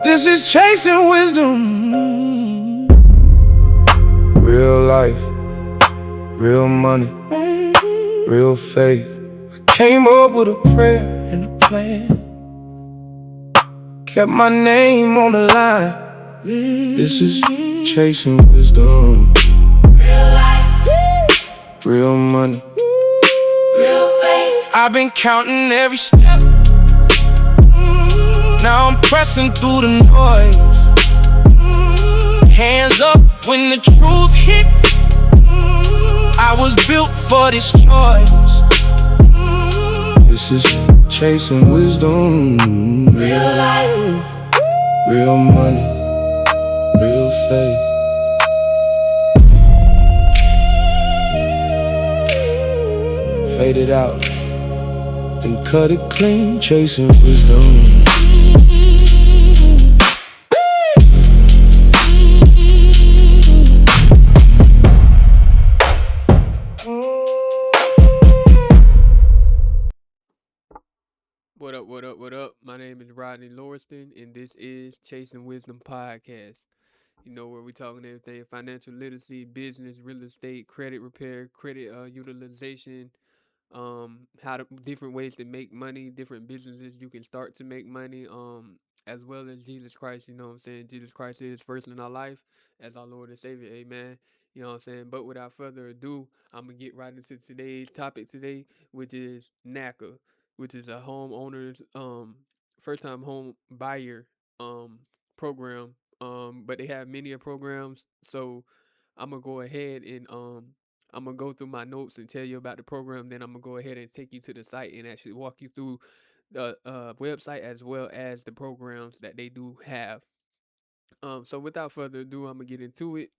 This is chasing wisdom. Real life, real money, real faith. I came up with a prayer and a plan. Kept my name on the line. This is chasing wisdom. Real life, Real money. real faith. I've been counting every step. Now I'm pressing through the noise. Hands up when the truth hit. I was built for this choice. This is chasing wisdom. Real life, Real money, real faith. Fade it out, then cut it clean. Chasing wisdom. What up, what up, what up? My name is Rodney Lauriston, and this is Chasing Wisdom Podcast. You know, where we talking everything financial literacy, business, real estate, credit repair, credit utilization, how to different ways to make money, different businesses you can start to make money, as well as Jesus Christ. You know what I'm saying? Jesus Christ is first in our life as our Lord and Savior. Amen. You know what I'm saying? But without further ado, I'm gonna get right into today's topic today, which is NACA, which is a homeowner's first time home buyer program. But they have many programs, so I'm gonna go ahead and I'm gonna go through my notes and tell you about the program. Then I'm gonna go ahead and take you to the site and actually walk you through the website as well as the programs that they do have. So without further ado, I'm gonna get into it.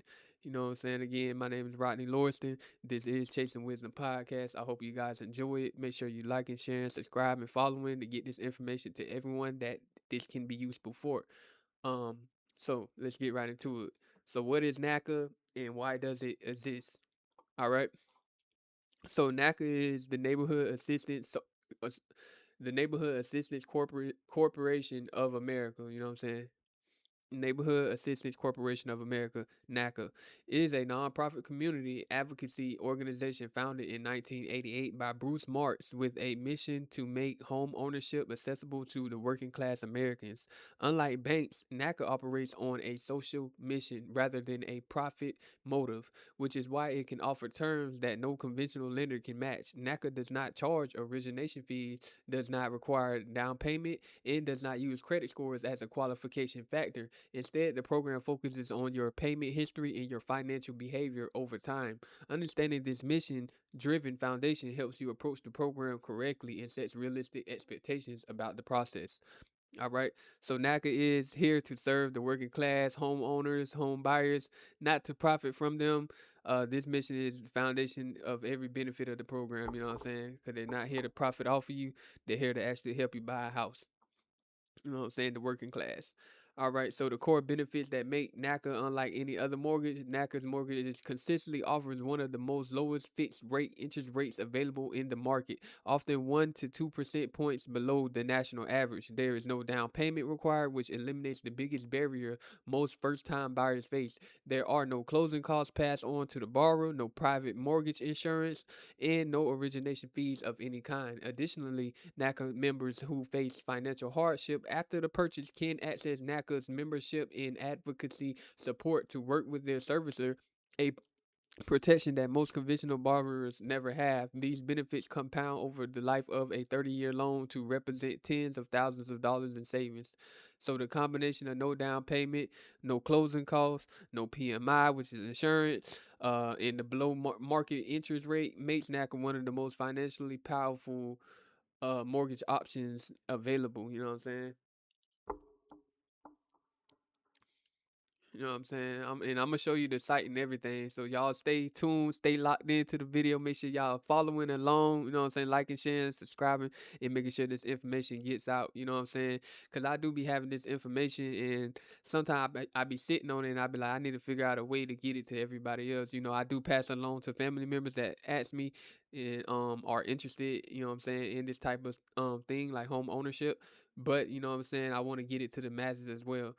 You know what I'm saying? Again, my name is Rodney Lauriston. This is Chasing Wisdom Podcast. I hope you guys enjoy it. Make sure you like and share and subscribe and following to get this information to everyone that this can be useful for. Um, so let's get right into it. So what is NACA and why does it exist? All right. So NACA is the Neighborhood Assistance the Neighborhood Assistance Corporation of America. You know what I'm saying? Neighborhood Assistance Corporation of America, NACA, is a nonprofit community advocacy organization founded in 1988 by Bruce Marks with a mission to make home ownership accessible to the working class Americans. Unlike banks, NACA operates on a social mission rather than a profit motive, which is why it can offer terms that no conventional lender can match. NACA does not charge origination fees, does not require down payment, and does not use credit scores as a qualification factor. Instead, the program focuses on your payment history and your financial behavior over time. Understanding this mission driven foundation helps you approach the program correctly and sets realistic expectations about the process. All right. So NACA is here to serve the working class, homeowners, home buyers, not to profit from them. This mission is the foundation of every benefit of the program. You know what I'm saying? Because they're not here to profit off of you. They're here to actually help you buy a house. You know what I'm saying? The working class. All right, so the core benefits that make NACA unlike any other mortgage, NACA's mortgage consistently offers one of the most lowest fixed rate interest rates available in the market, often 1 to 2% points below the national average. There is no down payment required, which eliminates the biggest barrier most first-time buyers face. There are no closing costs passed on to the borrower, no private mortgage insurance, and no origination fees of any kind. Additionally, NACA members who face financial hardship after the purchase can access NACA's membership and advocacy support to work with their servicer, a protection that most conventional borrowers never have. These benefits compound over the life of a 30-year loan to represent tens of thousands of dollars in savings. So the combination of no down payment, no closing costs, no PMI, which is insurance, and the below market interest rate makes NACA one of the most financially powerful mortgage options available. You know what I'm saying? You know what I'm saying? And I'm gonna show you the site and everything. So y'all stay tuned, stay locked into the video. Make sure y'all following along. You know what I'm saying? Liking, sharing, subscribing, and making sure this information gets out. You know what I'm saying? Cause I do be having this information, and sometimes I be sitting on it, and I be like, I need to figure out a way to get it to everybody else. You know, I do pass it along to family members that ask me and are interested. You know what I'm saying, in this type of thing like home ownership. but you know what I'm saying, I want to get it to the masses as well.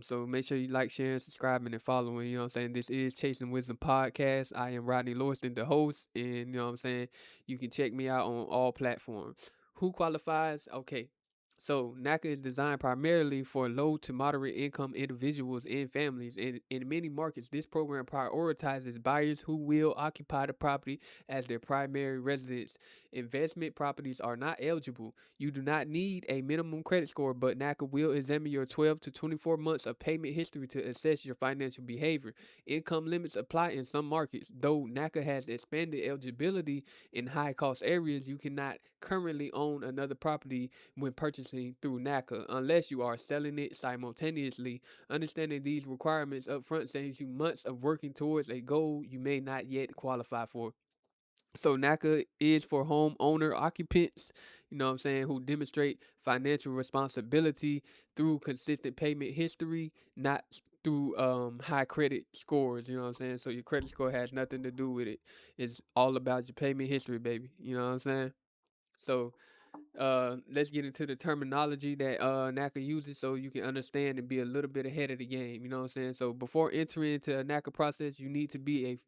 So make sure you like, sharing, subscribing, and following. You know what I'm saying? This is Chasing Wisdom Podcast. I am Rodney Loriston, the host, and you know what I'm saying? You can check me out on all platforms. Who qualifies? Okay. So NACA is designed primarily for low to moderate income individuals and families. And in many markets, this program prioritizes buyers who will occupy the property as their primary residence. Investment properties are not eligible. You do not need a minimum credit score, but NACA will examine your 12 to 24 months of payment history to assess your financial behavior. Income limits apply in some markets. Though NACA has expanded eligibility in high cost areas, you cannot currently own another property when purchasing through NACA unless you are selling it simultaneously. Understanding these requirements upfront saves you months of working towards a goal you may not yet qualify for. So NACA is for homeowner occupants, you know what I'm saying, who demonstrate financial responsibility through consistent payment history, not through high credit scores, you know what I'm saying? So your credit score has nothing to do with it. It's all about your payment history, baby. You know what I'm saying? So let's get into the terminology that NACA uses so you can understand and be a little bit ahead of the game. You know what I'm saying? So before entering into a NACA process, you need to be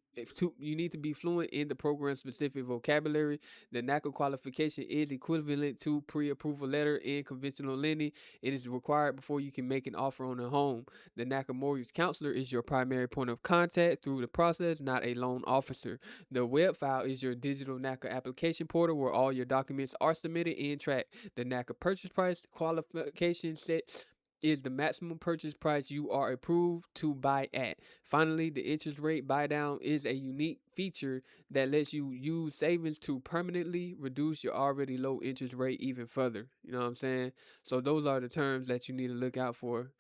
you need to be fluent in the program specific vocabulary. The NACA qualification is equivalent to pre-approval letter in conventional lending. It is required before you can make an offer on a home. The NACA mortgage counselor is your primary point of contact through the process, not a loan officer. The web file is your digital NACA application portal where all your documents are submitted and tracked. The NACA purchase price qualification set is the maximum purchase price you are approved to buy at. Finally, the interest rate buy down is a unique feature that lets you use savings to permanently reduce your already low interest rate even further. You know what I'm saying? So those are the terms that you need to look out for.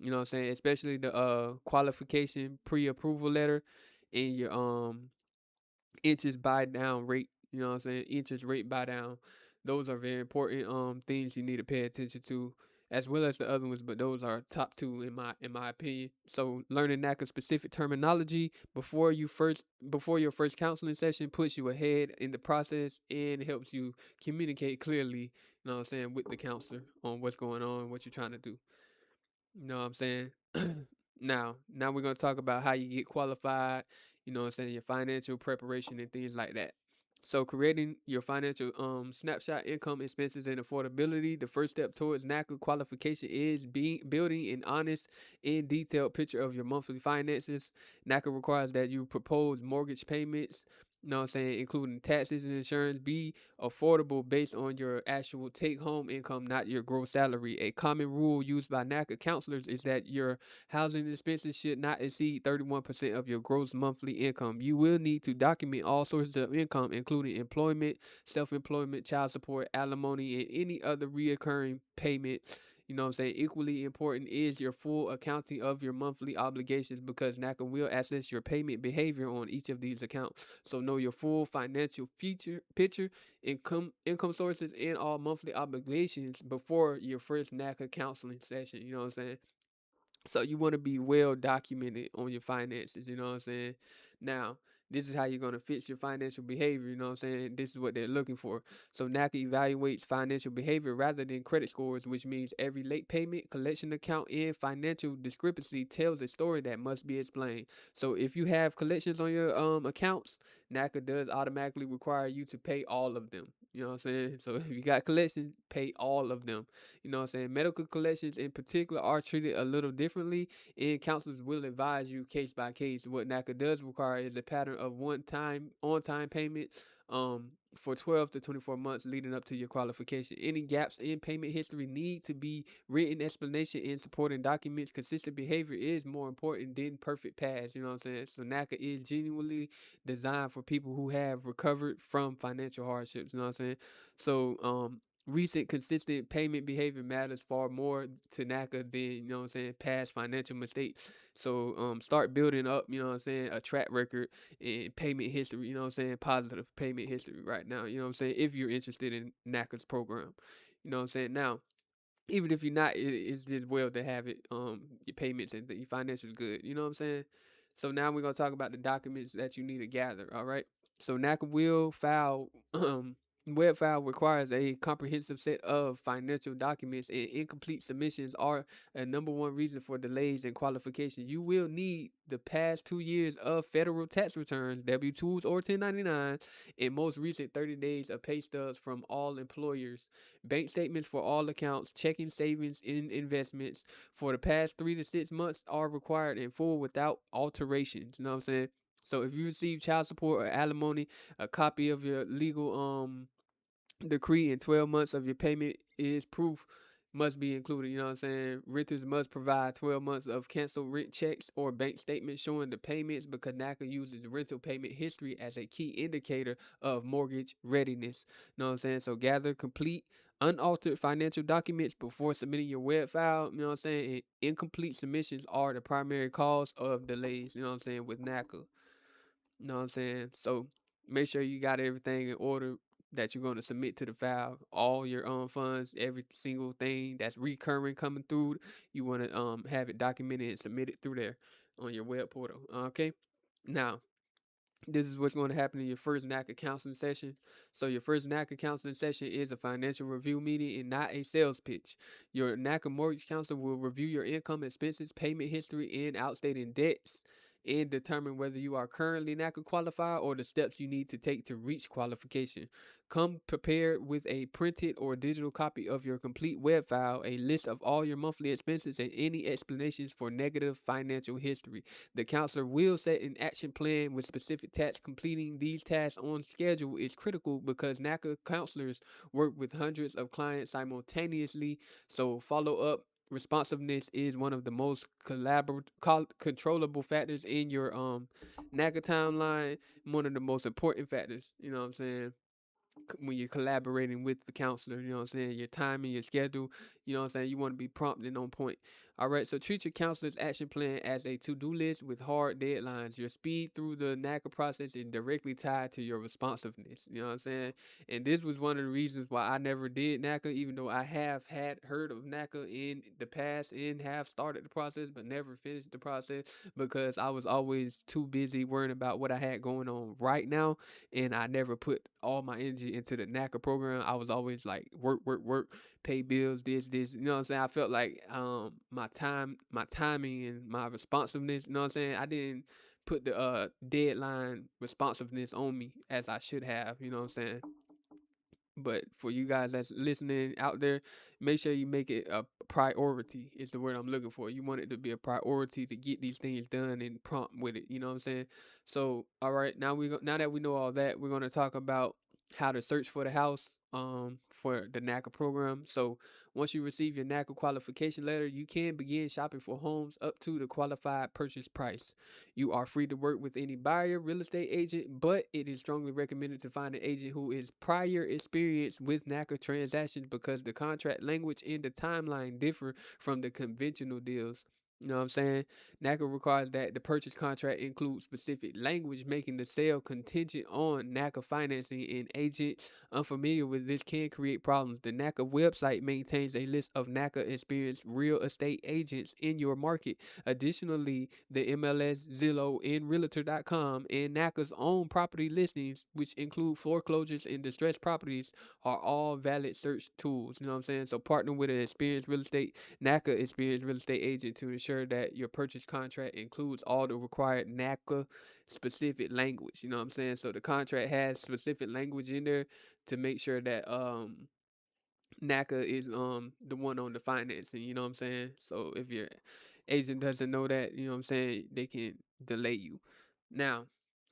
You know what I'm saying? Especially the qualification pre-approval letter and your interest buy down rate, you know what I'm saying? Interest rate buy down. Those are very important things you need to pay attention to, as well as the other ones, but those are top two in my opinion. So learning NACA specific terminology before your first counseling session puts you ahead in the process and helps you communicate clearly, you know what I'm saying, with the counselor on what's going on, what you're trying to do. You know what I'm saying? Now we're gonna talk about how you get qualified, you know what I'm saying, your financial preparation and things like that. So creating your financial snapshot income expenses and affordability. The first step towards NACA qualification is building an honest and detailed picture of your monthly finances. NACA requires that you propose mortgage payments, you know what I'm saying, including taxes and insurance, be affordable based on your actual take home income, not your gross salary. A common rule used by NACA counselors is that your housing expenses should not exceed 31% of your gross monthly income. You will need to document all sources of income, including employment, self employment, child support, alimony, and any other reoccurring payment. You know what I'm saying? Equally important is your full accounting of your monthly obligations because NACA will assess your payment behavior on each of these accounts. So know your full financial future picture, income sources, and all monthly obligations before your first NACA counseling session. You know what I'm saying? So you want to be well documented on your finances, you know what I'm saying? Now, this is how you're going to fix your financial behavior, you know what I'm saying? This is what they're looking for. So NACA evaluates financial behavior rather than credit scores, which means every late payment, collection account, and financial discrepancy tells a story that must be explained. So if you have collections on your accounts, NACA does automatically require you to pay all of them. You know what I'm saying? So if you got collections, pay all of them. You know what I'm saying? Medical collections in particular are treated a little differently, and counselors will advise you case by case. What NACA does require is a pattern of on time payments for 12 to 24 months leading up to your qualification. Any gaps in payment history need to be written explanation in supporting documents. Consistent behavior is more important than perfect pass. You know what I'm saying? So NACA is genuinely designed for people who have recovered from financial hardships. You know what I'm saying? So recent consistent payment behavior matters far more to NACA than, you know what I'm saying, past financial mistakes. So start building up, you know what I'm saying, a track record in payment history, you know what I'm saying, positive payment history right now, you know what I'm saying, if you're interested in NACA's program. You know what I'm saying? Now, even if you're not, it's just well to have it, your payments and your financials good, you know what I'm saying? So now we're gonna talk about the documents that you need to gather, all right? So NACA will file Web file requires a comprehensive set of financial documents, and incomplete submissions are a number one reason for delays in qualification. You will need the past 2 years of federal tax returns, W-2s or 1099s, and most recent 30 days of pay stubs from all employers, bank statements for all accounts, checking savings in investments for the past 3 to 6 months are required in full without alterations. You know what I'm saying? So if you receive child support or alimony, a copy of your legal decree in 12 months of your payment is proof must be included. You know what I'm saying? Renters must provide 12 months of canceled rent checks or bank statements showing the payments, because NACA uses rental payment history as a key indicator of mortgage readiness. You know what I'm saying? So gather complete unaltered financial documents before submitting your web file. You know what I'm saying? And incomplete submissions are the primary cause of delays, you know what I'm saying, with NACA. You know what I'm saying? So make sure you got everything in order that you're going to submit to the file. All your funds, every single thing that's recurring coming through, you want to have it documented and submitted through there on your web portal. Okay. Now, this is what's going to happen in your first NACA counseling session. So your first NACA counseling session is a financial review meeting and not a sales pitch. Your NACA mortgage counselor will review your income, expenses, payment history, and outstanding debts, and determine whether you are currently NACA qualified or the steps you need to take to reach qualification. Come prepared with a printed or digital copy of your complete web file, a list of all your monthly expenses, and any explanations for negative financial history. The counselor will set an action plan with specific tasks. Completing these tasks on schedule is critical because NACA counselors work with hundreds of clients simultaneously. So follow up responsiveness is one of the most controllable factors in your NACA timeline. One of the most important factors. You know what I'm saying? When you're collaborating with the counselor, you know what I'm saying, your time and your schedule, you know what I'm saying, you want to be prompt and on point. All right, so treat your counselor's action plan as a to-do list with hard deadlines. Your speed through the NACA process is directly tied to your responsiveness. You know what I'm saying? And this was one of the reasons why I never did NACA, even though I have had heard of NACA in the past and have started the process, but never finished the process because I was always too busy worrying about what I had going on right now, and I never put all my energy into the NACA program. I was always like work, pay bills, this. You know what I'm saying? I felt like my timing and my responsiveness, you know what I'm saying? I didn't put the deadline responsiveness on me as I should have, you know what I'm saying? But for you guys that's listening out there, make sure you make it a priority. Is the word I'm looking for. You want it to be a priority to get these things done and prompt with it. You know what I'm saying? So, all right, now that we know all that, we're gonna talk about how to search for the house for the NACA program. So once you receive your NACA qualification letter, you can begin shopping for homes up to the qualified purchase price. You are free to work with any buyer, real estate agent, but it is strongly recommended to find an agent who is prior experience with NACA transactions because the contract language and the timeline differ from the conventional deals. You know what I'm saying? NACA requires that the purchase contract include specific language, making the sale contingent on NACA financing, and agents unfamiliar with this can create problems. The NACA website maintains a list of NACA experienced real estate agents in your market. Additionally, the MLS, Zillow, and Realtor.com and NACA's own property listings, which include foreclosures and distressed properties, are all valid search tools. You know what I'm saying? So partner with an experienced NACA experienced real estate agent to ensure that your purchase contract includes all the required NACA specific language. You know what I'm saying? So the contract has specific language in there to make sure that NACA is the one on the financing, you know what I'm saying? So if your agent doesn't know that, you know what I'm saying, they can delay you. Now,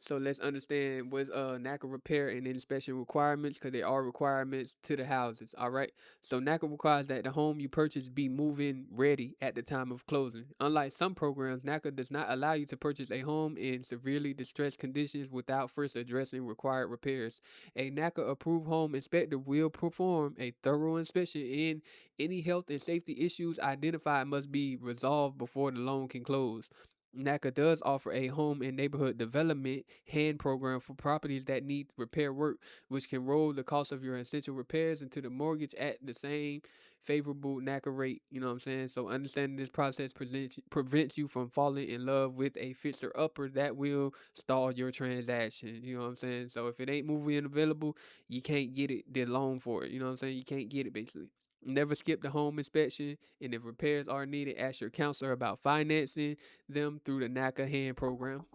so let's understand what's NACA repair and inspection requirements, because there are requirements to the houses. All right. So NACA requires that the home you purchase be move-in ready at the time of closing. Unlike some programs, NACA does not allow you to purchase a home in severely distressed conditions without first addressing required repairs. A NACA approved home inspector will perform a thorough inspection, and any health and safety issues identified must be resolved before the loan can close. NACA does offer a home and neighborhood development hand program for properties that need repair work, which can roll the cost of your essential repairs into the mortgage at the same favorable NACA rate. You know what I'm saying? So understanding this process prevents you from falling in love with a fixer upper that will stall your transaction. You know what I'm saying? So if it ain't moving available, you can't get it the loan for it. You know what I'm saying? You can't get it basically. Never skip the home inspection, and if repairs are needed, ask your counselor about financing them through the NACA hand program.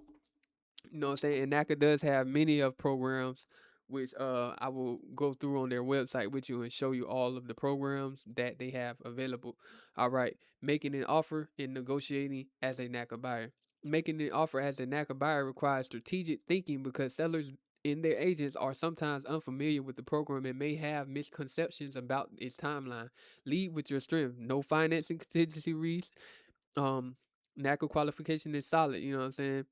You know what I'm saying? And NACA does have many of programs which I will go through on their website with you and show you all of the programs that they have available. All right, making an offer and negotiating as a NACA buyer. Making an offer as a NACA buyer requires strategic thinking because sellers and their agents are sometimes unfamiliar with the program and may have misconceptions about its timeline. Lead with your strength. No financing contingency risks. Um, NACA qualification is solid. You know what I'm saying?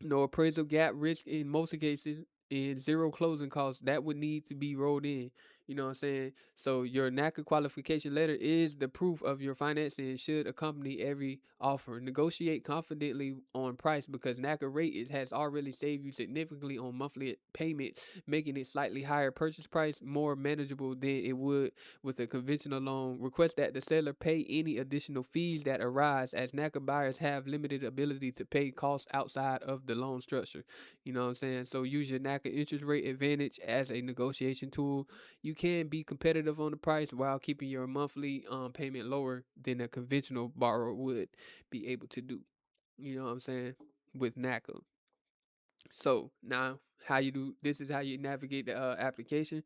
No appraisal gap risk in most cases, and zero closing costs that would need to be rolled in. You know what I'm saying? So your NACA qualification letter is the proof of your financing and should accompany every offer. Negotiate confidently on price because NACA rate has already saved you significantly on monthly payment, making it slightly higher purchase price more manageable than it would with a conventional loan. Request that the seller pay any additional fees that arise as NACA buyers have limited ability to pay costs outside of the loan structure. You know what I'm saying? So use your NACA interest rate advantage as a negotiation tool. You can be competitive on the price while keeping your monthly payment lower than a conventional borrower would be able to do. You know what I'm saying? With NACA. So now, how you do this is how you navigate the application.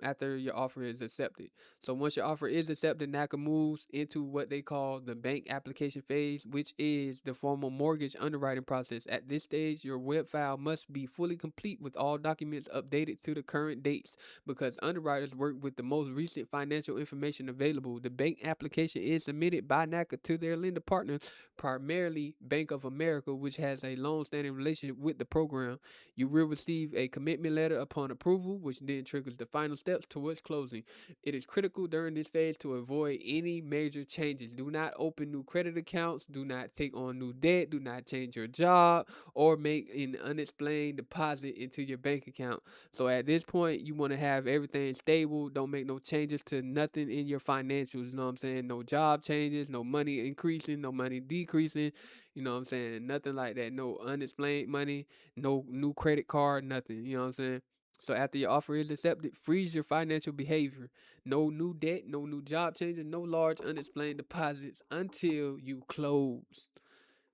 After your offer is accepted. So once your offer is accepted, NACA moves into what they call the bank application phase, which is the formal mortgage underwriting process. At this stage, your web file must be fully complete with all documents updated to the current dates because underwriters work with the most recent financial information available. The bank application is submitted by NACA to their lender partner, primarily Bank of America, which has a long-standing relationship with the program. You will receive a commitment letter upon approval, which then triggers the final steps towards closing. It is critical during this phase to avoid any major changes. Do not open new credit accounts, do not take on new debt, do not change your job, or make an unexplained deposit into your bank account. So at this point, you want to have everything stable. Don't make no changes to nothing in your financials. You know what I'm saying? No job changes, no money increasing, no money decreasing. You know what I'm saying? Nothing like that. No unexplained money, no new credit card, nothing. You know what I'm saying? So after your offer is accepted, freeze your financial behavior. No new debt, no new job changes, no large unexplained deposits until you close.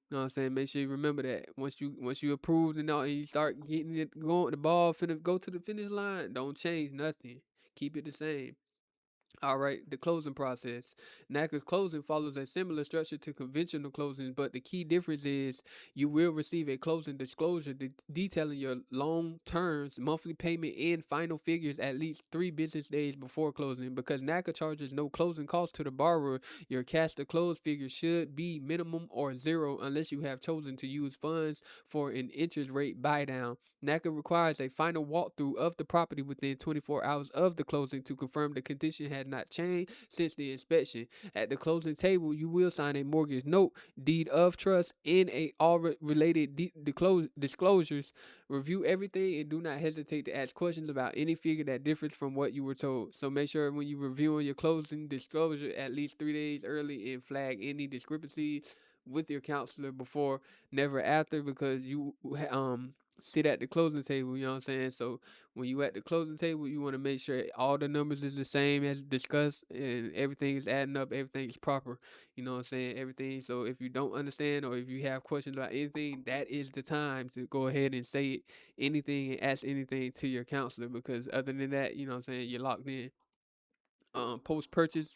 You know what I'm saying? Make sure you remember that. Once you approved and all and you start getting it going, the ball finna go to the finish line. Don't change nothing. Keep it the same. All right, the closing process. NACA's closing follows a similar structure to conventional closings, but the key difference is you will receive a closing disclosure detailing your loan terms, monthly payment, and final figures at least 3 business days before closing. Because NACA charges no closing costs to the borrower, your cash to close figure should be minimum or zero unless you have chosen to use funds for an interest rate buy down. NACA requires a final walkthrough of the property within 24 hours of the closing to confirm the condition has not changed since the inspection. At the closing table, you will sign a mortgage note, deed of trust, and all related disclosures. Review everything and do not hesitate to ask questions about any figure that differs from what you were told. So make sure when you review on your closing disclosure at least 3 days early and flag any discrepancies with your counselor before, never after, because you sit at the closing table, you know what I'm saying? So when you at the closing table, you want to make sure all the numbers is the same as discussed and everything is adding up, everything is proper. You know what I'm saying? Everything. So if you don't understand or if you have questions about anything, that is the time to go ahead and say anything and ask anything to your counselor because other than that, you know what I'm saying, you're locked in. Post purchase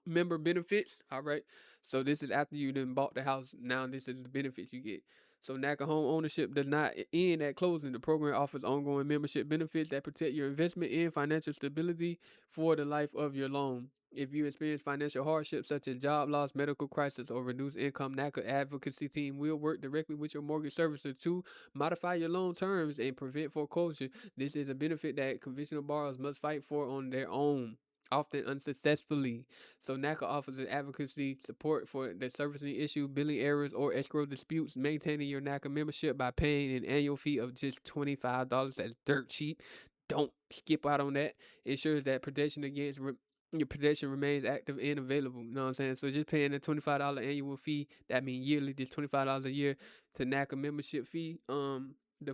member benefits. All right. So this is after you done bought the house. Now this is the benefits you get. So NACA home ownership does not end at closing. The program offers ongoing membership benefits that protect your investment and financial stability for the life of your loan. If you experience financial hardship such as job loss, medical crisis, or reduced income, NACA advocacy team will work directly with your mortgage servicer to modify your loan terms and prevent foreclosure. This is a benefit that conventional borrowers must fight for on their own, often unsuccessfully. So NACA offers an advocacy support for the servicing issue, billing errors, or escrow disputes, maintaining your NACA membership by paying an annual fee of just $25. That's dirt cheap. Don't skip out on that. Ensures that protection against your protection remains active and available. You know what I'm saying? So just paying a $25 annual fee, that means yearly, just $25 a year to NACA membership fee. The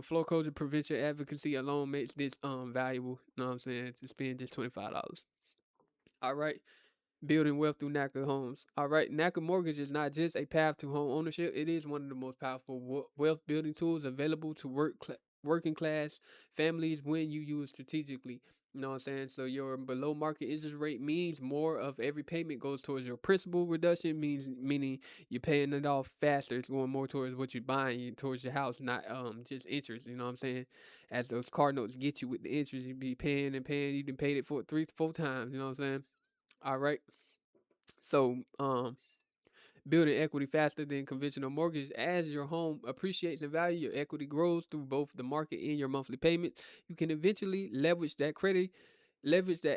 foreclosure prevention advocacy alone makes this valuable. You know what I'm saying? To spend just $25. All right. Building wealth through NACA homes. All right, NACA mortgage is not just a path to home ownership. It is one of the most powerful wealth building tools available to working class families when you use strategically. You know what I'm saying? So your below market interest rate means more of every payment goes towards your principal reduction, meaning you're paying it off faster. It's going more towards what you're buying, towards your house, not just interest. You know what I'm saying? As those car notes get you with the interest, you be paying and paying. You done paid it for 3, 4 times. You know what I'm saying? All right. So, building equity faster than conventional mortgage. As your home appreciates in value, your equity grows through both the market and your monthly payments. You can eventually leverage that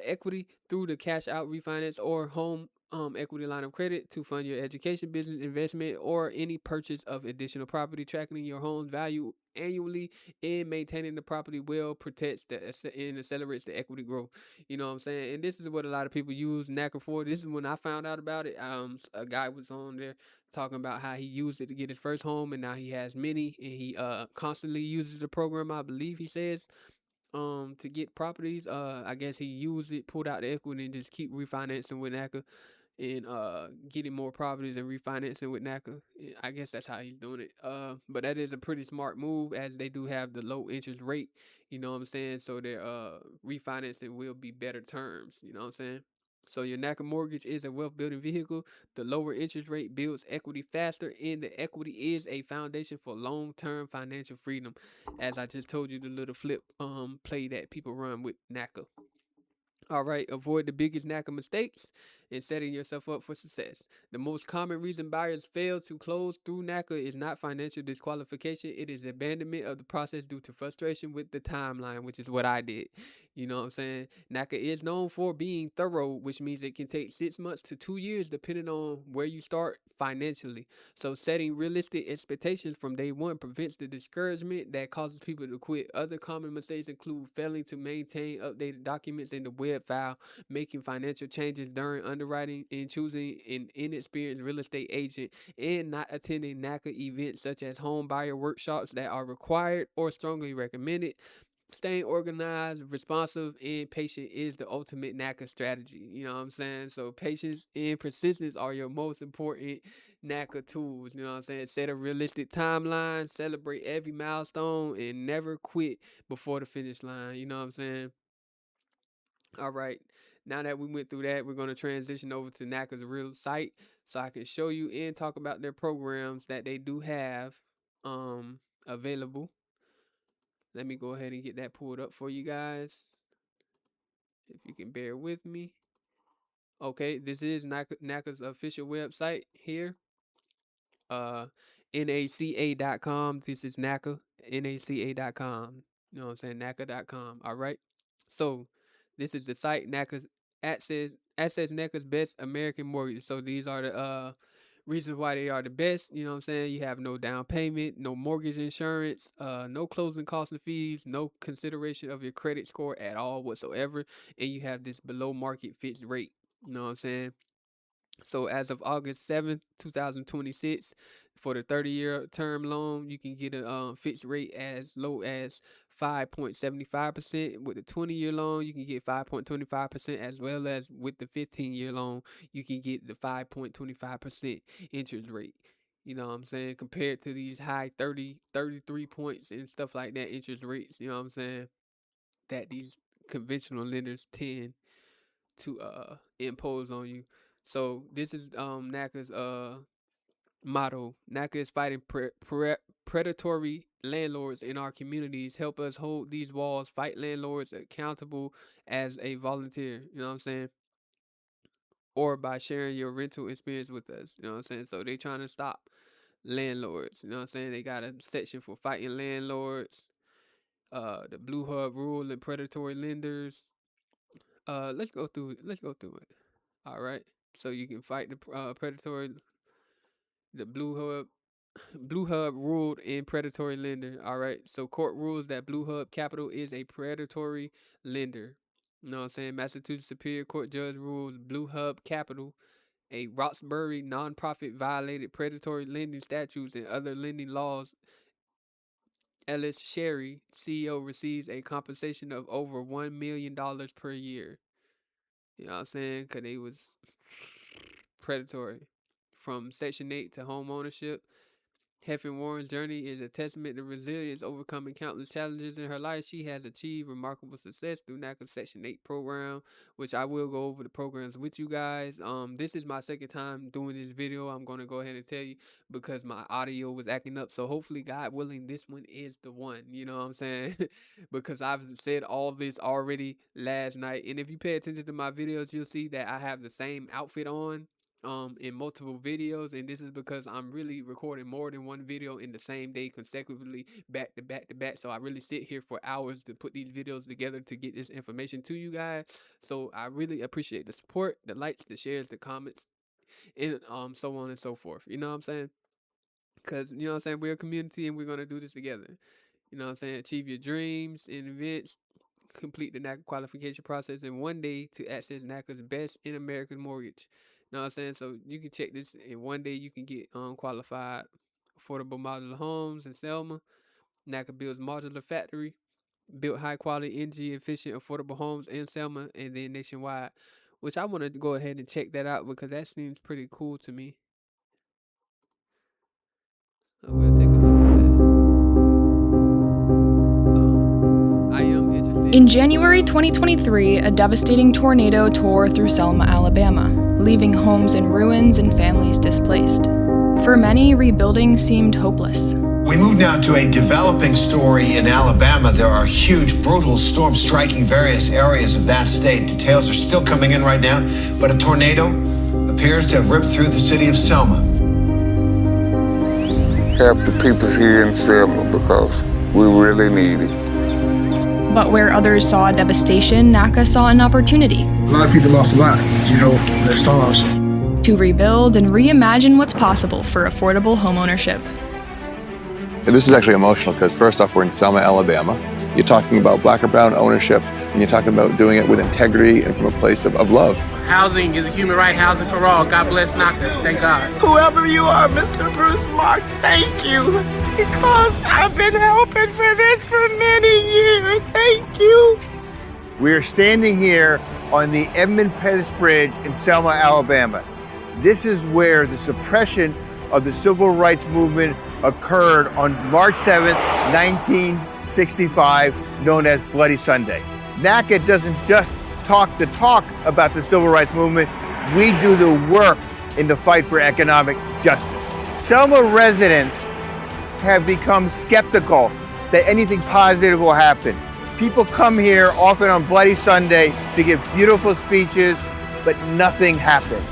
equity through the cash out refinance or home equity line of credit to fund your education, business, investment, or any purchase of additional property. Tracking your home's value annually and maintaining the property well protects and accelerates the equity growth. You know what I'm saying? And this is what a lot of people use NACA for. This is when I found out about it. A guy was on there talking about how he used it to get his first home, and now he has many, and he constantly uses the program. I believe he says to get properties. I guess he used it, pulled out the equity, and just keep refinancing with NACA and getting more properties and refinancing with NACA. I guess that's how he's doing it. But that is a pretty smart move as they do have the low interest rate. You know what I'm saying? So their refinancing will be better terms. You know what I'm saying? So your NACA mortgage is a wealth building vehicle. The lower interest rate builds equity faster, and the equity is a foundation for long term financial freedom. As I just told you, the little flip play that people run with NACA. All right, avoid the biggest NACA mistakes and setting yourself up for success. The most common reason buyers fail to close through NACA is not financial disqualification, it is abandonment of the process due to frustration with the timeline, which is what I did. You know what I'm saying? NACA is known for being thorough, which means it can take 6 months to 2 years depending on where you start financially. So setting realistic expectations from day one prevents the discouragement that causes people to quit. Other common mistakes include failing to maintain updated documents in the web file, making financial changes during underwriting, and choosing an inexperienced real estate agent, and not attending NACA events such as home buyer workshops that are required or strongly recommended. Staying organized, responsive, and patient is the ultimate NACA strategy. You know what I'm saying? So patience and persistence are your most important NACA tools. You know what I'm saying? Set a realistic timeline, celebrate every milestone, and never quit before the finish line. You know what I'm saying? All right. Now that we went through that, we're going to transition over to NACA's real site so I can show you and talk about their programs that they do have available. Let me go ahead and get that pulled up for you guys. If you can bear with me. Okay, this is NACA's official website here. Uh, NACA.com. This is NACA, NACA.com. You know what I'm saying? NACA.com. All right. So this is the site NACA's access NACA's best American mortgage. So these are the reasons why they are the best. You know what I'm saying? You have no down payment, no mortgage insurance, no closing costs and fees, no consideration of your credit score at all whatsoever, and you have this below market fixed rate. You know what I'm saying? So as of August 7th, 2026, for the 30-year term loan, you can get a fixed rate as low as 5.75%. With the 20-year loan, you can get 5.25%, as well as with the 15-year loan, you can get the 5.25% interest rate. You know what I'm saying? Compared to these high 33 points and stuff like that interest rates, you know what I'm saying? That these conventional lenders tend to impose on you. So this is NACA's motto. NACA is fighting predatory landlords in our communities. Help us hold these walls, fight landlords accountable as a volunteer. You know what I'm saying? Or by sharing your rental experience with us. You know what I'm saying? So they trying to stop landlords. You know what I'm saying? They got a section for fighting landlords. The Blue Hub rule and predatory lenders. Let's go through it. All right. So you can fight the predatory, the Blue Hub. Blue Hub ruled in predatory lender. All right. So court rules that Blue Hub Capital is a predatory lender. You know what I'm saying? Massachusetts Superior Court judge rules Blue Hub Capital, a Roxbury nonprofit, violated predatory lending statutes and other lending laws. Ellis Sherry, CEO, receives a compensation of over $1 million per year. You know what I'm saying? Because they was predatory. From Section 8 to home ownership, Heffin Warren's journey is a testament to resilience, overcoming countless challenges in her life. She has achieved remarkable success through NACA's Section 8 program, which I will go over the programs with you guys. This is my second time doing this video. I'm going to go ahead and tell you because my audio was acting up. So hopefully, God willing, this one is the one. You know what I'm saying? Because I've said all this already last night. And if you pay attention to my videos, you'll see that I have the same outfit on in multiple videos, and this is because I'm really recording more than one video in the same day consecutively, back to back to back. So I really sit here for hours to put these videos together to get this information to you guys. So I really appreciate the support, the likes, the shares, the comments, and so on and so forth. You know what I'm saying? Because you know what I'm saying, we're a community and we're gonna do this together. You know what I'm saying? Achieve your dreams and events. Complete the NACA qualification process in one day to access NACA's best in American mortgage. You know what I'm saying? So you can check this in one day. You can get qualified affordable modular homes in Selma. NACA builds modular factory, built high quality, energy efficient, affordable homes in Selma and then nationwide. Which I want to go ahead and check that out because that seems pretty cool to me. So we'll take a look at that. I am interested. In January 2023, a devastating tornado tore through Selma, Alabama, leaving homes in ruins and families displaced. For many, rebuilding seemed hopeless. We move now to a developing story in Alabama. There are huge, brutal storms striking various areas of that state. Details are still coming in right now, but a tornado appears to have ripped through the city of Selma. Help the people here in Selma because we really need it. But where others saw devastation, NACA saw an opportunity. A lot of people lost a lot, their storms. To rebuild and reimagine what's possible for affordable homeownership. This is actually emotional because first off, we're in Selma, Alabama. You're talking about black or brown ownership, and you're talking about doing it with integrity and from a place of love. Housing is a human right, housing for all. God bless NACA, thank God. Whoever you are, Mr. Bruce Mark, thank you. Because I've been helping for this for many years, thank you. We are standing here on the Edmund Pettus Bridge in Selma, Alabama. This is where the suppression of the civil rights movement occurred on March 7th, 1965, known as Bloody Sunday. NACA doesn't just talk the talk about the civil rights movement, we do the work in the fight for economic justice. Selma residents have become skeptical that anything positive will happen. People come here often on Bloody Sunday to give beautiful speeches, but nothing happens.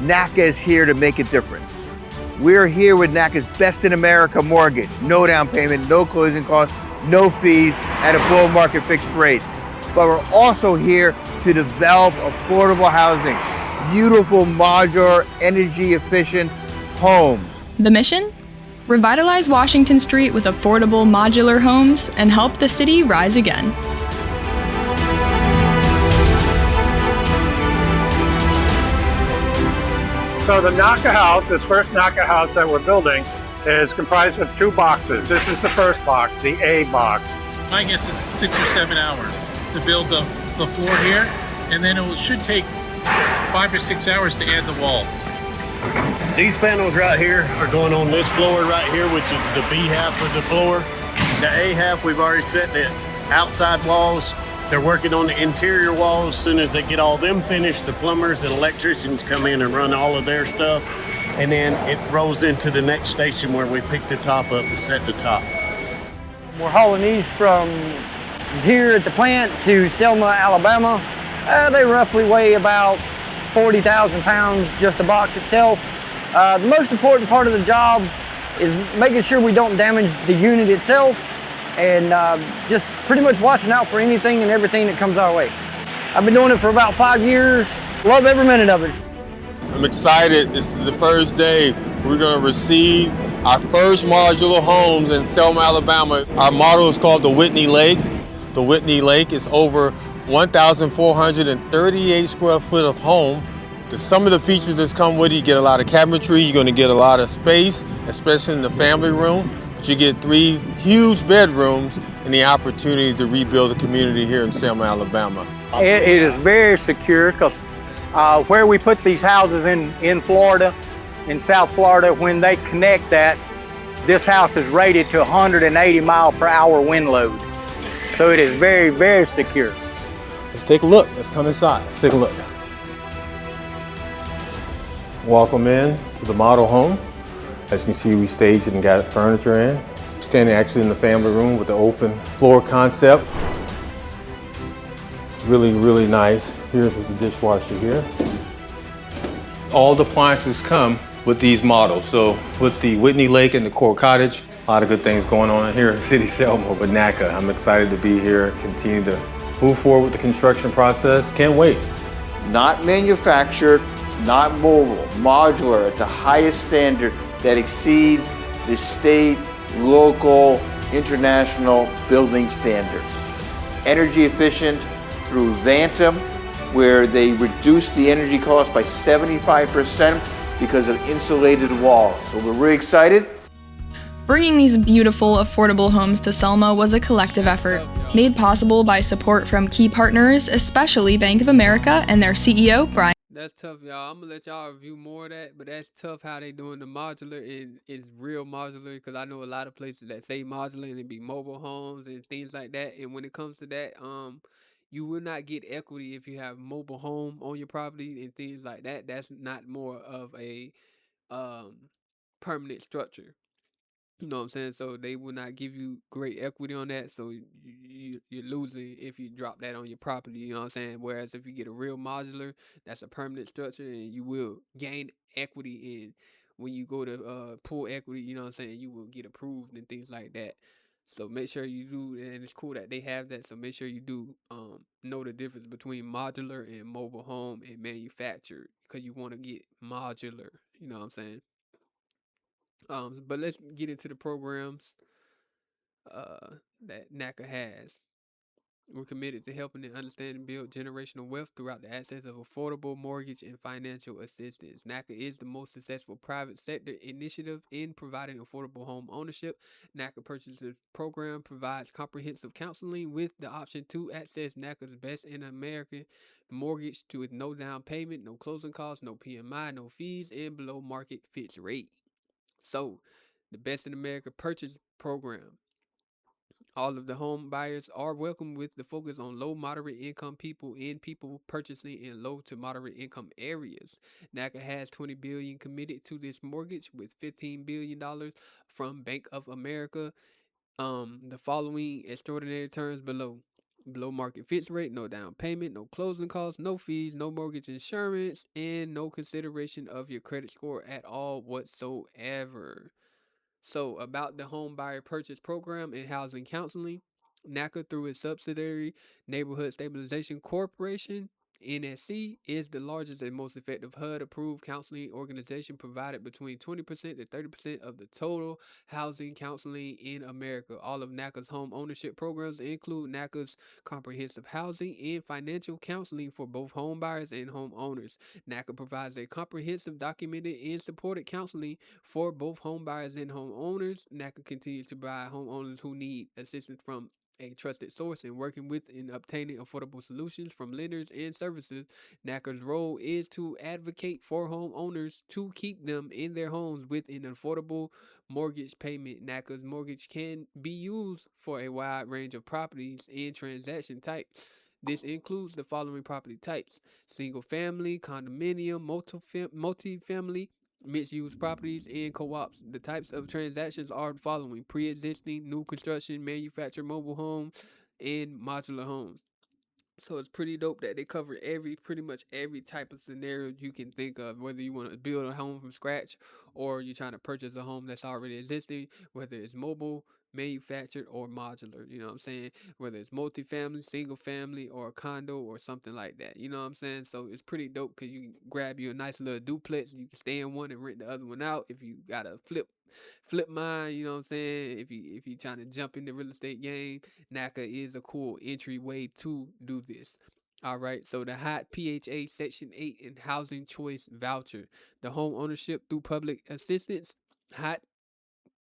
NACA is here to make a difference. We're here with NACA's Best in America mortgage. No down payment, no closing costs, no fees, and a below market fixed rate. But we're also here to develop affordable housing, beautiful modular, energy efficient homes. The mission? Revitalize Washington Street with affordable modular homes and help the city rise again. So the NACA house, this first NACA house that we're building, is comprised of two boxes. This is the first box, the A box. I guess it's 6 or 7 hours to build the floor here, and then it should take 5 or 6 hours to add the walls. These panels right here are going on this floor right here, which is the B half of the floor. The A half, we've already set the outside walls. They're working on the interior walls. As soon as they get all them finished, the plumbers and electricians come in and run all of their stuff. And then it rolls into the next station where we pick the top up and set the top. We're hauling these from here at the plant to Selma, Alabama. They roughly weigh about 40,000 pounds, just the box itself. The most important part of the job is making sure we don't damage the unit itself and just pretty much watching out for anything and everything that comes our way. I've been doing it for about 5 years. Love every minute of it. I'm excited. This is the first day we're going to receive our first modular homes in Selma, Alabama. Our model is called the Whitney Lake. The Whitney Lake is over 1,438 square foot of home. Some of the features that come with it, you get a lot of cabinetry, you're going to get a lot of space, especially in the family room. But you get 3 huge bedrooms and the opportunity to rebuild the community here in Selma, Alabama. It is very secure because where we put these houses in Florida, in South Florida, when they connect that, this house is rated to 180 mile per hour wind load. So it is very, very secure. Let's take a look. Let's come inside. Let's take a look. Welcome in to the model home. As you can see, we staged it and got furniture in. Standing actually in the family room with the open floor concept. Really, really nice. Here's with the dishwasher here. All the appliances come with these models. So with the Whitney Lake and the Core Cottage, a lot of good things going on here in City Selma, but NACA. I'm excited to be here, continue to move forward with the construction process. Can't wait. Not manufactured, not mobile, modular at the highest standard that exceeds the state, local, international building standards. Energy efficient through Vantum, where they reduced the energy cost by 75% because of insulated walls. So we're really excited. Bringing these beautiful, affordable homes to Selma was a collective effort, made possible by support from key partners, especially Bank of America and their CEO, Brian. That's tough, y'all. I'm gonna let y'all review more of that, but that's tough how they doing the modular and it's real modular, because I know a lot of places that say modular and it be mobile homes and things like that. And when it comes to that, you will not get equity if you have mobile home on your property and things like that. That's not more of a um permanent structure. You know what I'm saying? So they will not give you great equity on that. So you're losing if you drop that on your property. You know what I'm saying? Whereas if you get a real modular, that's a permanent structure, and you will gain equity in when you go to pull equity. You know what I'm saying? You will get approved and things like that. So make sure you do, and it's cool that they have that. So make sure you do know the difference between modular and mobile home and manufactured, because you want to get modular. You know what I'm saying? But let's get into the programs that NACA has. We're committed to helping them understand and build generational wealth throughout the access of affordable mortgage and financial assistance. NACA is the most successful private sector initiative in providing affordable home ownership. NACA Purchases Program provides comprehensive counseling with the option to access NACA's best in America mortgage with no down payment, no closing costs, no PMI, no fees, and below market fixed rate. So, the Best in America Purchase Program. All of the home buyers are welcome with the focus on low moderate income people and people purchasing in low to moderate income areas. NACA has $20 billion committed to this mortgage with $15 billion from Bank of America. The following extraordinary terms below. Below market fixed rate, no down payment, no closing costs, no fees, no mortgage insurance, and no consideration of your credit score at all whatsoever. So, about the home buyer purchase program and housing counseling, NACA, through its subsidiary, Neighborhood Stabilization Corporation, NSC, is the largest and most effective HUD approved counseling organization, provided between 20% to 30% of the total housing counseling in America. All of NACA's home ownership programs include NACA's comprehensive housing and financial counseling for both home buyers and homeowners. NACA provides a comprehensive, documented, and supported counseling for both home buyers and homeowners. NACA continues to provide homeowners who need assistance from a trusted source in working with and obtaining affordable solutions from lenders and services. NACA's role is to advocate for homeowners to keep them in their homes with an affordable mortgage payment. NACA's mortgage can be used for a wide range of properties and transaction types. This includes the following property types: single family, condominium, multifamily, mixed-use properties, and co-ops. The types of transactions are the following: pre-existing, new construction, manufactured mobile homes, and modular homes. So it's pretty dope that they cover pretty much every type of scenario you can think of, whether you want to build a home from scratch or you're trying to purchase a home that's already existing, whether it's mobile, manufactured, or modular. You know what I'm saying? Whether it's multifamily, single family, or a condo or something like that. You know what I'm saying? So it's pretty dope because you can grab you a nice little duplex and you can stay in one and rent the other one out. If you got a flip mine, you know what I'm saying? If you trying to jump in the real estate game, NACA is a cool entryway to do this. All right, so the hot PHA Section 8 and housing choice voucher, the home ownership through public assistance, hot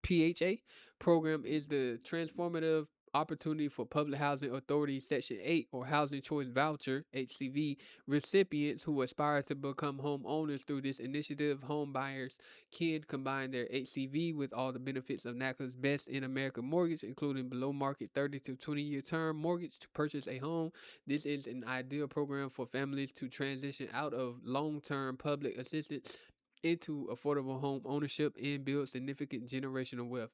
PHA program is the transformative opportunity for public housing authority section 8 or housing choice voucher HCV recipients who aspire to become homeowners. Through this initiative, home buyers can combine their HCV with all the benefits of NACA's best in America mortgage, including below market 30 to 20-year term mortgage to purchase a home. This is an ideal program for families to transition out of long-term public assistance into affordable home ownership and build significant generational wealth.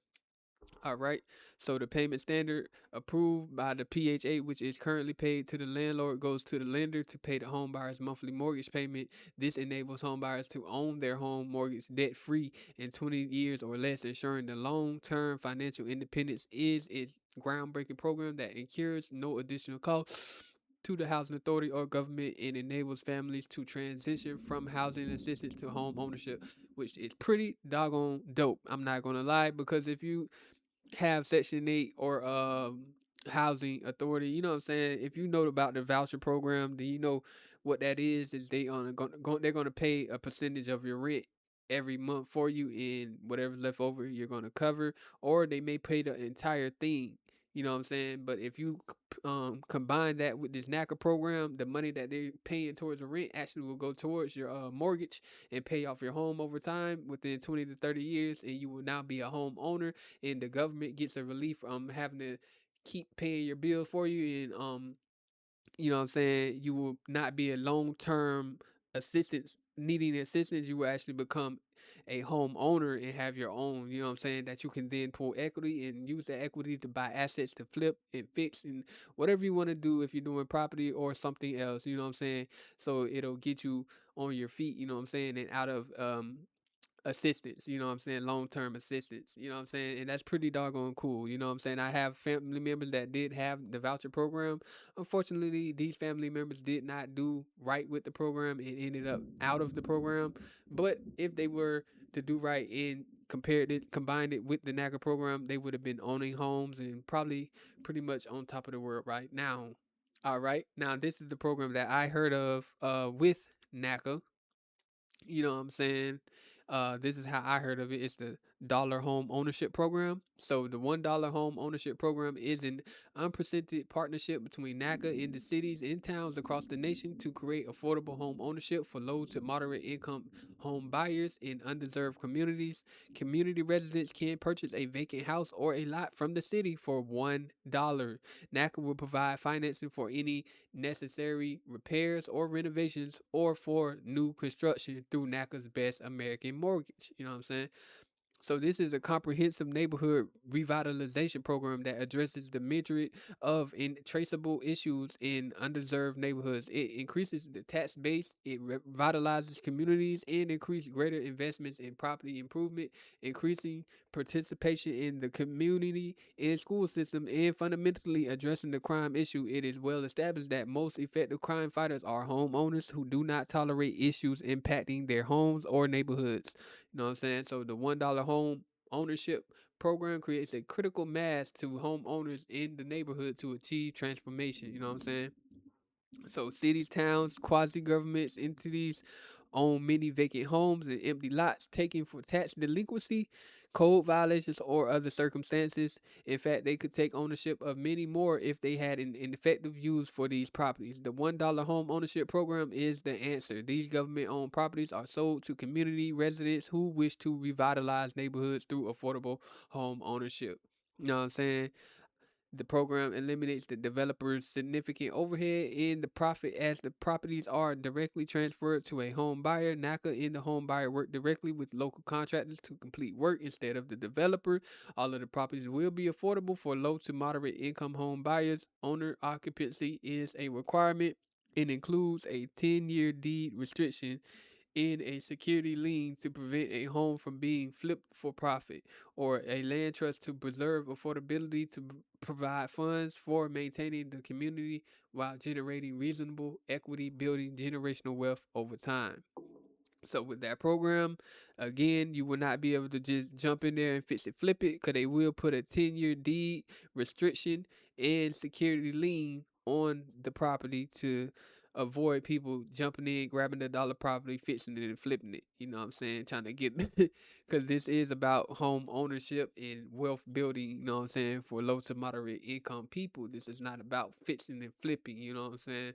All right. So the payment standard approved by the PHA, which is currently paid to the landlord, goes to the lender to pay the home buyer's monthly mortgage payment. This enables home buyers to own their home mortgage debt free in 20 years or less, ensuring the long-term financial independence. Is its groundbreaking program that incurs no additional cost to the housing authority or government and enables families to transition from housing assistance to home ownership, which is pretty doggone dope. I'm not gonna lie, because if you have Section 8 or housing authority, you know what I'm saying? If you know about the voucher program, then you know what that is they they're gonna pay a percentage of your rent every month for you, and whatever's left over you're gonna cover, or they may pay the entire thing. You know what I'm saying? But if you combine that with this NACA program, the money that they're paying towards the rent actually will go towards your mortgage and pay off your home over time within 20 to 30 years, and you will now be a homeowner, and the government gets a relief from having to keep paying your bill for you, and you know what I'm saying, you will not be a long-term assistance needing assistance. You will actually become a homeowner and have your own, you know what I'm saying, that you can then pull equity and use that equity to buy assets to flip and fix and whatever you want to do if you're doing property or something else, you know what I'm saying. So it'll get you on your feet, you know what I'm saying, and out of assistance, you know what I'm saying, long-term assistance, you know what I'm saying, and that's pretty doggone cool, you know what I'm saying. I have family members that did have the voucher program. Unfortunately, these family members did not do right with the program and ended up out of the program. But if they were to do right and combined it with the NACA program, they would have been owning homes and probably pretty much on top of the world right now. All right, now this is the program that I heard of with NACA, you know what I'm saying? This is how I heard of it. It's the dollar home ownership program. So the $1 home ownership program is an unprecedented partnership between NACA and the cities and towns across the nation to create affordable home ownership for low to moderate income home buyers in undeserved communities. Community residents can purchase a vacant house or a lot from the city for $1. NACA will provide financing for any necessary repairs or renovations or for new construction through NACA's Best American Mortgage. You know what I'm saying? So this is a comprehensive neighborhood revitalization program that addresses the myriad of intraceable issues in undeserved neighborhoods. It increases the tax base, it revitalizes communities, and increases greater investments in property improvement, increasing participation in the community and school system, and fundamentally addressing the crime issue. It is well established that most effective crime fighters are homeowners who do not tolerate issues impacting their homes or neighborhoods. You know what I'm saying? So the $1 home ownership program creates a critical mass to homeowners in the neighborhood to achieve transformation. You know what I'm saying? So cities, towns, quasi governments, entities own many vacant homes and empty lots taken for tax delinquency, code violations, or other circumstances. In fact, they could take ownership of many more if they had an effective use for these properties. The $1 home ownership program is the answer. These government owned properties are sold to community residents who wish to revitalize neighborhoods through affordable home ownership. You know what I'm saying? The program eliminates the developer's significant overhead in the profit as the properties are directly transferred to a home buyer. NACA and the home buyer work directly with local contractors to complete work instead of the developer. All of the properties will be affordable for low to moderate income home buyers. Owner occupancy is a requirement. It includes a 10-year deed restriction in a security lien to prevent a home from being flipped for profit, or a land trust to preserve affordability to provide funds for maintaining the community while generating reasonable equity, building generational wealth over time. So with that program, again, you will not be able to just jump in there and fix it, flip it, because they will put a 10-year deed restriction and security lien on the property to avoid people jumping in, grabbing the dollar property, fixing it, and flipping it. You know what I'm saying? Trying to get, because this is about home ownership and wealth building, you know what I'm saying, for low to moderate income people. This is not about fixing and flipping, you know what I'm saying?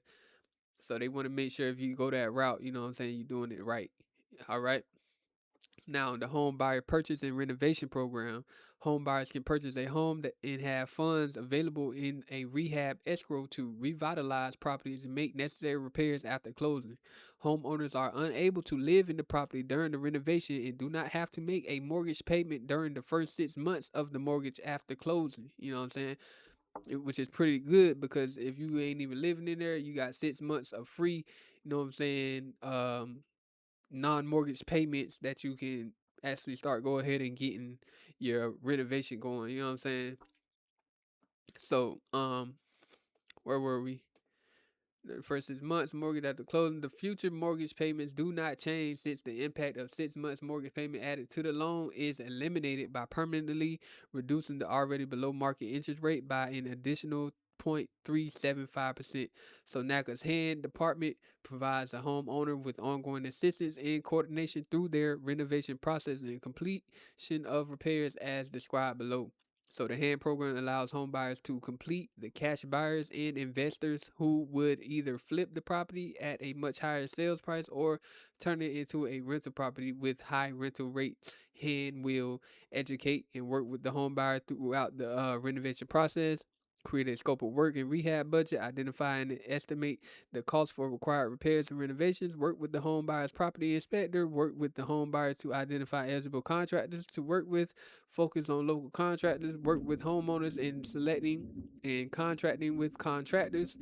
So they want to make sure if you go that route, you know what I'm saying, you're doing it right. All right. Now, the home buyer purchase and renovation program. Home buyers can purchase a home and have funds available in a rehab escrow to revitalize properties and make necessary repairs after closing. Homeowners are unable to live in the property during the renovation and do not have to make a mortgage payment during the first 6 months of the mortgage after closing. You know what I'm saying? Which is pretty good, because if you ain't even living in there, you got 6 months of free, you know what I'm saying, non-mortgage payments that you can actually start go ahead and getting your renovation going, you know what I'm saying? So, where were we? The first 6 months mortgage after closing. The future mortgage payments do not change since the impact of 6 months mortgage payment added to the loan is eliminated by permanently reducing the already below market interest rate by an additional 0.375%. So NACA's hand department provides the homeowner with ongoing assistance and coordination through their renovation process and completion of repairs as described below. So the hand program allows home buyers to complete the cash buyers and investors who would either flip the property at a much higher sales price or turn it into a rental property with high rental rates. Hand will educate and work with the home buyer throughout the renovation process, create a scope of work and rehab budget, identify and estimate the cost for required repairs and renovations, work with the home buyer's property inspector, work with the home buyer to identify eligible contractors to work with, focus on local contractors, work with homeowners in selecting and contracting with contractors,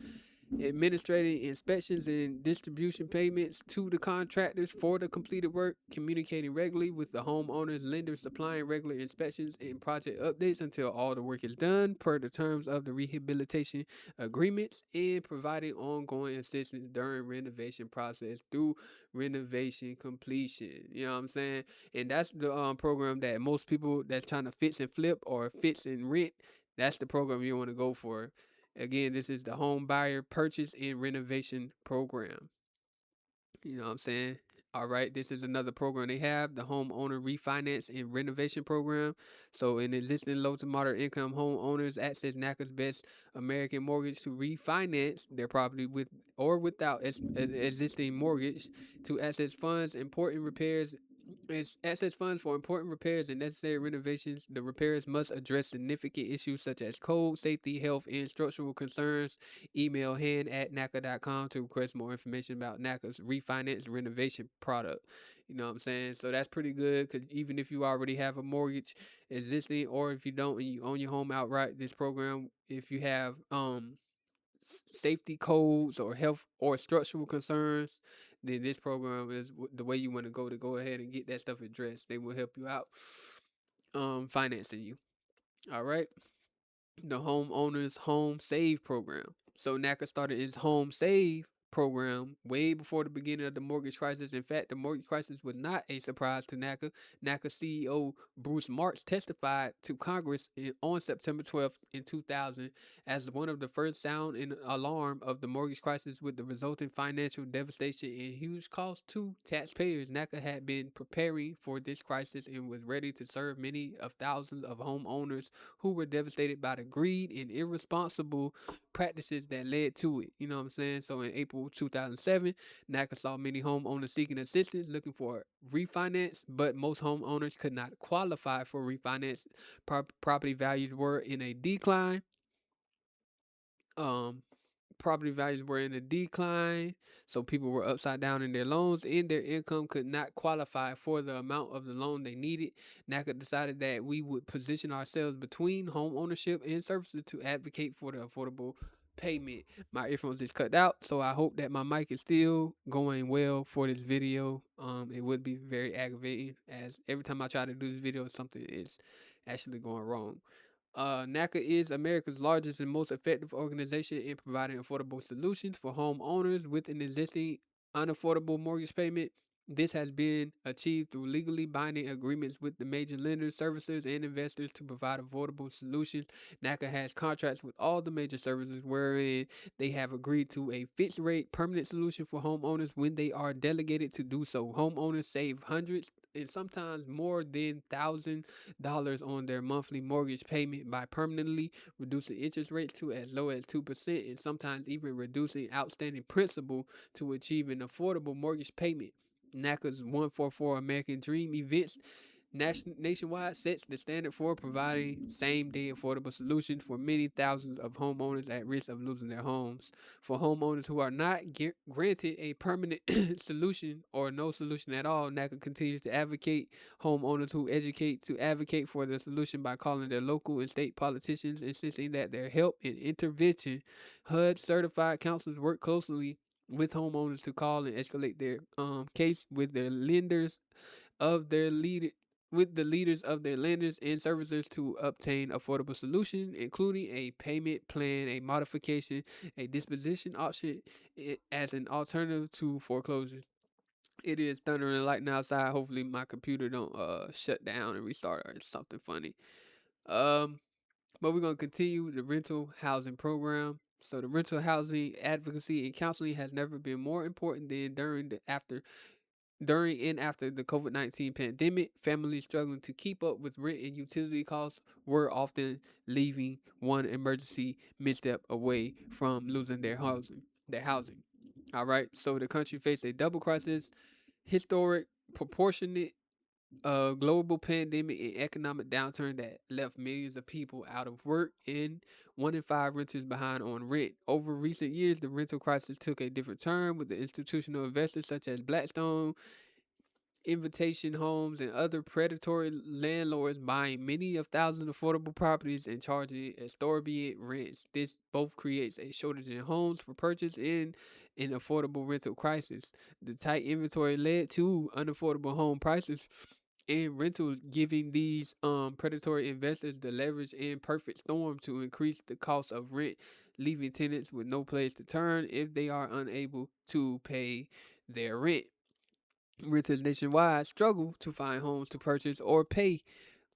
administrating inspections and distribution payments to the contractors for the completed work, communicating regularly with the homeowners, lenders, supplying regular inspections and project updates until all the work is done per the terms of the rehabilitation agreements, and providing ongoing assistance during renovation process through renovation completion. You know what I'm saying? And that's the program that most people that's trying to fix and flip or fix and rent, that's the program you want to go for. Again, this is the home buyer purchase and renovation program. You know what I'm saying? All right, this is another program they have, the homeowner refinance and renovation program. So, in existing low to moderate income homeowners access NACA's best American mortgage to refinance their property with or without existing mortgage to access funds, important repairs. It's access funds for important repairs and necessary renovations. The repairs must address significant issues such as code, safety, health, and structural concerns. Email hand@naca.com to request more information about NACA's refinance renovation product. You know what I'm saying? So that's pretty good, because even if you already have a mortgage existing, or if you don't and you own your home outright, this program, if you have safety codes or health or structural concerns, then this program is the way you want to go ahead and get that stuff addressed. They will help you out financing you. All right. The homeowner's home save program. So NACA started its home save program way before the beginning of the mortgage crisis. In fact, the mortgage crisis was not a surprise to NACA. NACA CEO Bruce Marks testified to Congress on September 12th in 2000 as one of the first sound an alarm of the mortgage crisis, with the resulting financial devastation and huge cost to taxpayers. NACA had been preparing for this crisis and was ready to serve many of thousands of homeowners who were devastated by the greed and irresponsible practices that led to it. You know what I'm saying? So in April 2007, NACA saw many homeowners seeking assistance, looking for refinance, but most homeowners could not qualify for refinance. Property values were in a decline. Property values were in a decline, so people were upside down in their loans, and their income could not qualify for the amount of the loan they needed. NACA decided that we would position ourselves between home ownership and services to advocate for the affordable payment. My earphones just cut out, so I hope that my mic is still going well for this video. It would be very aggravating, as every time I try to do this video, something is actually going wrong. NACA is America's largest and most effective organization in providing affordable solutions for homeowners with an existing unaffordable mortgage payment. This has been achieved through legally binding agreements with the major lenders, servicers, and investors to provide affordable solutions. NACA has contracts with all the major servicers wherein they have agreed to a fixed rate permanent solution for homeowners when they are delegated to do so. Homeowners save hundreds and sometimes more than $1,000 on their monthly mortgage payment by permanently reducing interest rates to as low as 2% and sometimes even reducing outstanding principal to achieve an affordable mortgage payment. NACA's 144 American Dream events nationwide sets the standard for providing same-day affordable solutions for many thousands of homeowners at risk of losing their homes. For homeowners who are not granted a permanent solution or no solution at all, NACA continues to advocate homeowners who advocate for the solution by calling their local and state politicians, insisting that their help and intervention. HUD certified counselors work closely with homeowners to call and escalate their case with their lenders of their lead with the leaders of their lenders and servicers to obtain affordable solutions, including a payment plan, a modification, a disposition option as an alternative to foreclosure. It is thundering and lightning outside. Hopefully my computer don't shut down and restart or something funny. But we're gonna continue the rental housing program. So the rental housing advocacy and counseling has never been more important than during and after the COVID-19 pandemic. Families struggling to keep up with rent and utility costs were often leaving one emergency misstep away from losing their housing. All right. So the country faced a double crisis, historic, proportionate global pandemic and economic downturn that left millions of people out of work and 1 in 5 renters behind on rent. Over recent years, the rental crisis took a different turn with the institutional investors such as Blackstone, Invitation Homes, and other predatory landlords buying many of thousands of affordable properties and charging exorbitant rents. This both creates a shortage in homes for purchase and an affordable rental crisis. The tight inventory led to unaffordable home prices and rentals, giving these predatory investors the leverage and perfect storm to increase the cost of rent, leaving tenants with no place to turn if they are unable to pay their rent. Renters nationwide struggle to find homes to purchase or pay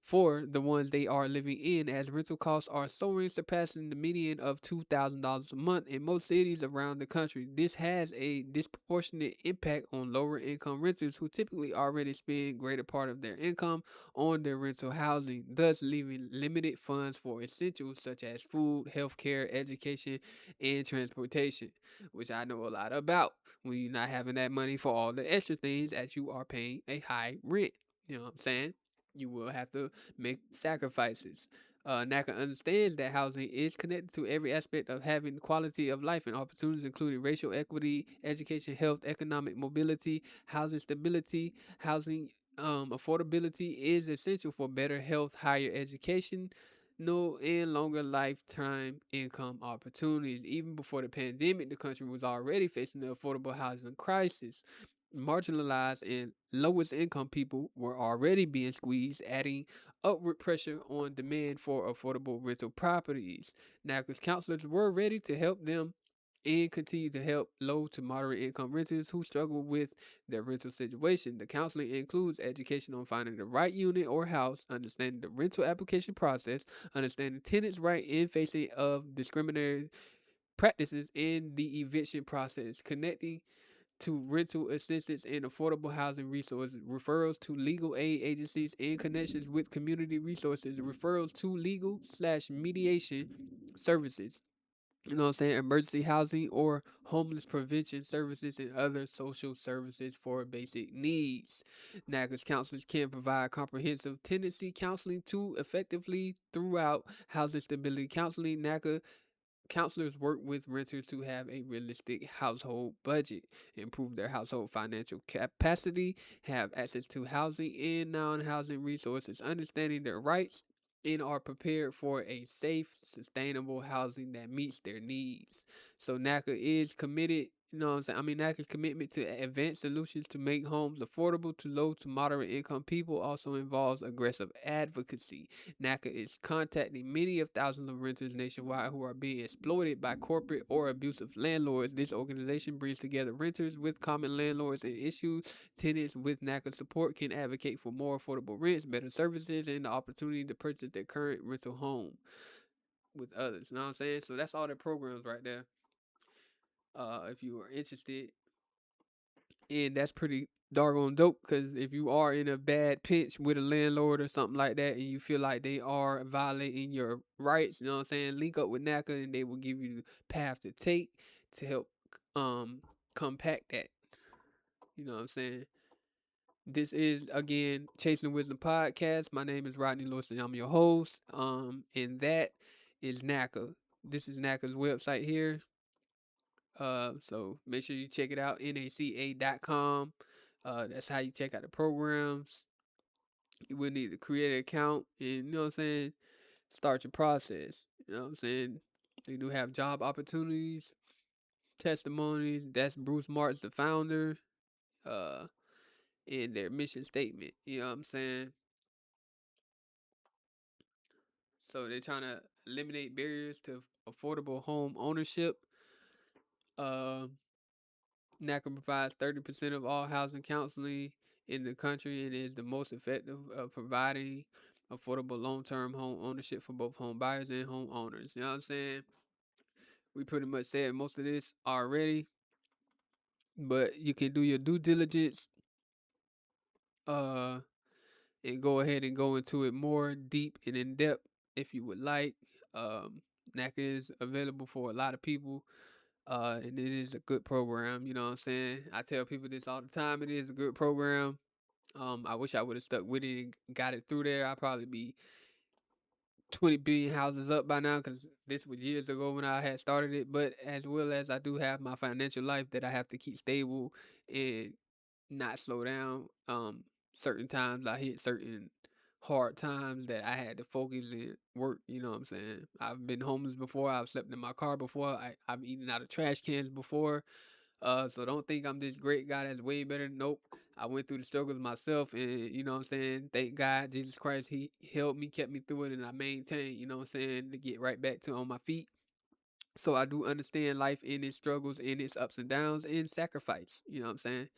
for the ones they are living in, as rental costs are soaring, surpassing the median of $2,000 a month in most cities around the country. This has a disproportionate impact on lower income renters who typically already spend greater part of their income on their rental housing, thus leaving limited funds for essentials such as food, healthcare, education, and transportation, which I know a lot about when you're not having that money for all the extra things as you are paying a high rent. You know what I'm saying? You will have to make sacrifices. NACA understands that housing is connected to every aspect of having quality of life and opportunities, including racial equity, education, health, economic mobility, housing stability. Housing affordability is essential for better health, higher education, no and longer lifetime income opportunities. Even before the pandemic, the country was already facing the affordable housing crisis. Marginalized and lowest income people were already being squeezed, adding upward pressure on demand for affordable rental properties. NACA's counselors were ready to help them and continue to help low to moderate income renters who struggle with their rental situation. The counseling includes education on finding the right unit or house, understanding the rental application process, understanding tenants' right in facing of discriminatory practices in the eviction process, connecting to rental assistance and affordable housing resources, referrals to legal aid agencies and connections with community resources, referrals to legal/mediation services. You know what I'm saying? Emergency housing or homeless prevention services and other social services for basic needs. NACA's counselors can provide comprehensive tenancy counseling to effectively throughout housing stability counseling. NACA counselors work with renters to have a realistic household budget, improve their household financial capacity, have access to housing and non housing resources, understanding their rights and are prepared for a safe, sustainable housing that meets their needs. So NACA is committed, you know what I'm saying? I mean, NACA's commitment to advance solutions to make homes affordable to low to moderate income people also involves aggressive advocacy. NACA is contacting many of thousands of renters nationwide who are being exploited by corporate or abusive landlords. This organization brings together renters with common landlords and issues. Tenants with NACA support can advocate for more affordable rents, better services, and the opportunity to purchase their current rental home with others. You know what I'm saying? So that's all their programs right there. If you are interested, and that's pretty doggone dope, because if you are in a bad pinch with a landlord or something like that and you feel like they are violating your rights, you know what I'm saying, link up with NACA and they will give you the path to take to help compact that. You know what I'm saying? This is, again, Chasing Wisdom Podcast. My name is Rodney Lawson. I'm your host. And that is NACA. This is NACA's website here. So make sure you check it out, NACA.com. That's how you check out the programs. You will need to create an account and, you know what I'm saying, start your process. You know what I'm saying? They do have job opportunities, testimonies. That's Bruce Martz, the founder. In their mission statement. You know what I'm saying? So they're trying to eliminate barriers to affordable home ownership. NACA provides 30% of all housing counseling in the country and is the most effective of providing affordable long-term home ownership for both home buyers and home owners. You know what I'm saying? We pretty much said most of this already, but you can do your due diligence and go ahead and go into it more deep and in depth if you would like. NACA is available for a lot of people, and it is a good program. You know what I'm saying? I tell people this all the time. It is a good program. I wish I would have stuck with it and got it through there. I'd probably be 20 billion houses up by now, because this was years ago when I had started it. But as well as I do have my financial life that I have to keep stable and not slow down. Certain times I hit certain hard times that I had to focus and work. You know what I'm saying? I've been homeless before. I've slept in my car before. I've eaten out of trash cans before. So don't think I'm this great guy that's way better. Nope. I went through the struggles myself, and you know what I'm saying? Thank God, Jesus Christ, He helped me, kept me through it, and I maintained, you know what I'm saying, to get right back to on my feet. So I do understand life in its struggles, in its ups and downs, and sacrifice. You know what I'm saying?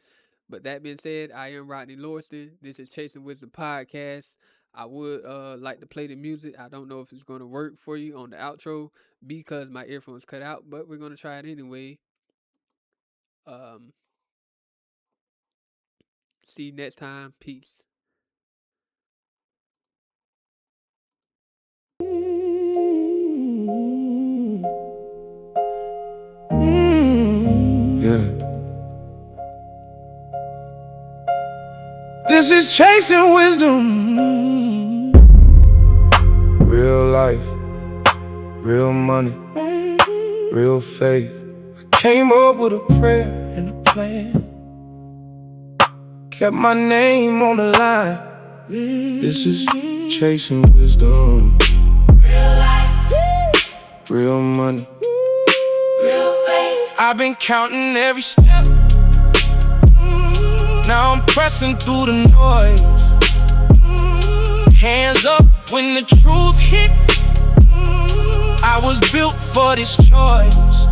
But that being said, I am Rodney Lawson. This is Chasing Wisdom Podcast. I would like to play the music. I don't know if it's going to work for you on the outro because my earphones cut out, but we're going to try it anyway. See you next time. Peace. Yeah. This is Chasing Wisdom. Real life, real money, real faith. I came up with a prayer and a plan. Kept my name on the line. This is Chasing Wisdom. Real life, real money, real faith. I've been counting every step. Now I'm pressing through the noise. Hands up when the truth hit. I was built for this choice.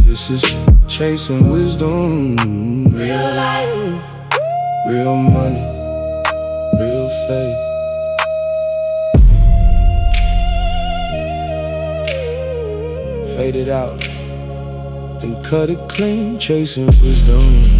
This is Chasing Wisdom. Real life, real money, real faith. Fade it out, then cut it clean. Chasing Wisdom.